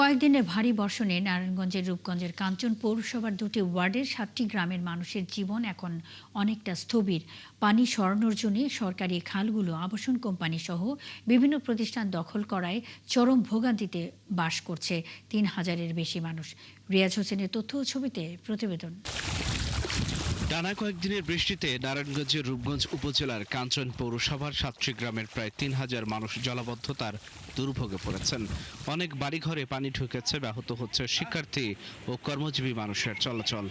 কয়েকদিনের ভারী বর্ষণে নারায়ণগঞ্জের রূপগঞ্জের কাঞ্চন পৌরসভার দুটি ওয়ার্ডের ৭টি গ্রামের মানুষের জীবন এখন অনেকটা স্থবির। পানি সরানোর জন্য সরকারি খালগুলো আবাসন কোম্পানি সহ বিভিন্ন প্রতিষ্ঠান দখল করায় চরম ভোগান্তিতে বাস করছে ৩,০০০-এর বেশি মানুষ। রিয়াজ হোসেনের তথ্য ও ছবিতে প্রতিবেদন। টানা কয়েকদিনের বৃষ্টিতে নারায়ণগঞ্জের রূপগঞ্জ উপজেলার কাঞ্চন পৌরসভার ৭টি গ্রামের প্রায় ৩,০০০ মানুষ জলাবদ্ধতার দুর্ভোগে পড়েছেন। অনেক বাড়িঘরে পানি ঢুকেছে, ব্যাহত হচ্ছে শিক্ষার্থী ও কর্মজীবী মানুষের চলাচল।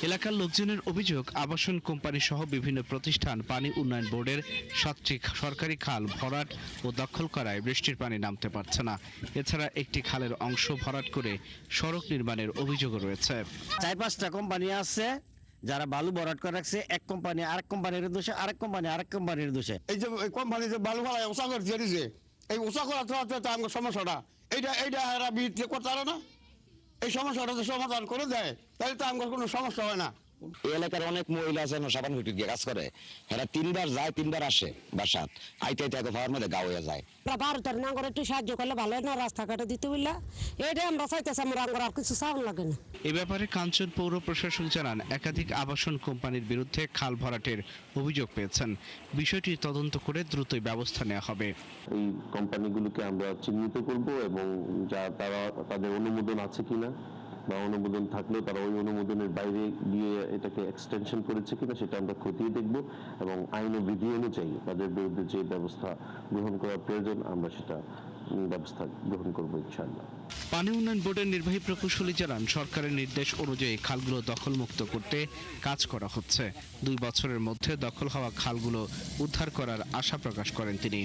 এলাকার লোকজনের অভিযোগ, আবাসন কোম্পানি সহ বিভিন্ন প্রতিষ্ঠান পানি উন্নয়ন বোর্ডের ৭টি সরকারি খাল ভরাট ও দখল করায় বৃষ্টির পানি নামতে পারছে না। এছাড়া একটি খালের অংশ ভরাট করে সড়ক নির্মাণের অভিযোগও রয়েছে। ৪-৫টা কোম্পানি আছে যারা বালু ভরাট করে রাখছে, এক কোম্পানি আরেক কোম্পানির দোষে, আরেক কোম্পানি আরেক কোম্পানির দোষে। এই যে কোম্পানি যে বালু ফেলায় উঁচা করে দিয়ে দিছে, এই উঁচা করা তো আমার সমস্যাটা এইটা এরা বিরুদ্ধে করতে পারে না। এই সমস্যাটা তো সমাধান করে দেয়, তাহলে তো আমার কোনো সমস্যা হয় না। এই এলাকার অনেক মহিলা আছে সাবান ফিটি দিয়ে কাজ করে, এরা 3বার যায় 3বার আসে বাসাত, আইতে আইতে ভাড়ার মধ্যে গা হয়ে যায়। ভারতের নাঙ্গর একটু সাহায্য করলে ভালো না, রাস্তাঘাটে দিতে বললা এটা আমরা চাইতেছি, আমরা আর কিছু চাউন লাগে না। এ ব্যাপারে কাঞ্চন পৌর প্রশাসক জানান, একাধিক আবাসন কোম্পানির বিরুদ্ধে খাল ভরাটের অভিযোগ পেয়েছেন। বিষয়টি তদন্ত করে দ্রুতই ব্যবস্থা নেওয়া হবে। এই কোম্পানিগুলোকে আমরা চিহ্নিত করব এবং তারা তাদের অনুমোদন আছে কিনা বা অনুমোদন থাকলেও তারা ওই অনুমোদনের বাইরে গিয়ে এটাকে এক্সটেনশন করেছে কিনা সেটা আমরা খতিয়ে দেখব এবং আইন ও বিধি অনুযায়ী তাদের বিরুদ্ধে যে ব্যবস্থা গ্রহণ করা প্রয়োজন আমরা সেটা ব্যবস্থা গ্রহণ করব ইনশাআল্লাহ। পানি উন্নয়ন বোর্ডের নির্বাহী প্রকৌশলী জানান, সরকারের নির্দেশ অনুযায়ী খালগুলো দখলমুক্ত করতে কাজ করা হচ্ছে। 2 বছরের মধ্যে দখল হওয়া খালগুলো উদ্ধার করার আশা প্রকাশ করেন তিনি।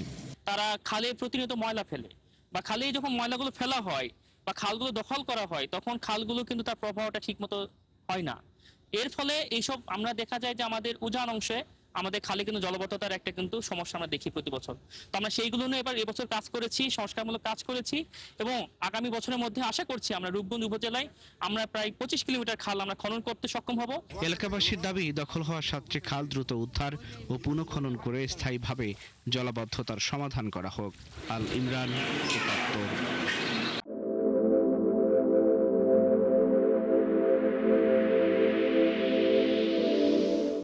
তারা খালে প্রতিনিয়ত ময়লা ফেলে বা খালে যখন ময়লাগুলো ফেলা হয় বা খালগুলো দখল করা হয় তখন খালগুলো কিন্তু তার প্রবাহটা ঠিকমতো হয় না। এর ফলে এইসব আমরা দেখা যায় যে আমাদের উজান অংশে আমাদের খালে কিন্তু জলবদ্ধতার একটা কিন্তু সমস্যা আমরা দেখি প্রতি বছর। তো আমরা সেইগুলো নিয়ে এবার এবছর কাজ করেছি, সংস্কারমূলক কাজ করেছি এবং আগামী বছরের মধ্যে আশা করছি আমরা রূপগঞ্জ উপজেলায় আমরা প্রায় 25 কিলোমিটার খাল আমরা খনন করতে সক্ষম হব। এলাকাবাসীর দাবি, দখল হওয়া 7টি খাল দ্রুত উদ্ধার ও পুনঃখনন করে স্থায়ীভাবে জলাবদ্ধতার সমাধান করা হোক। আল ইমরান, ৭১।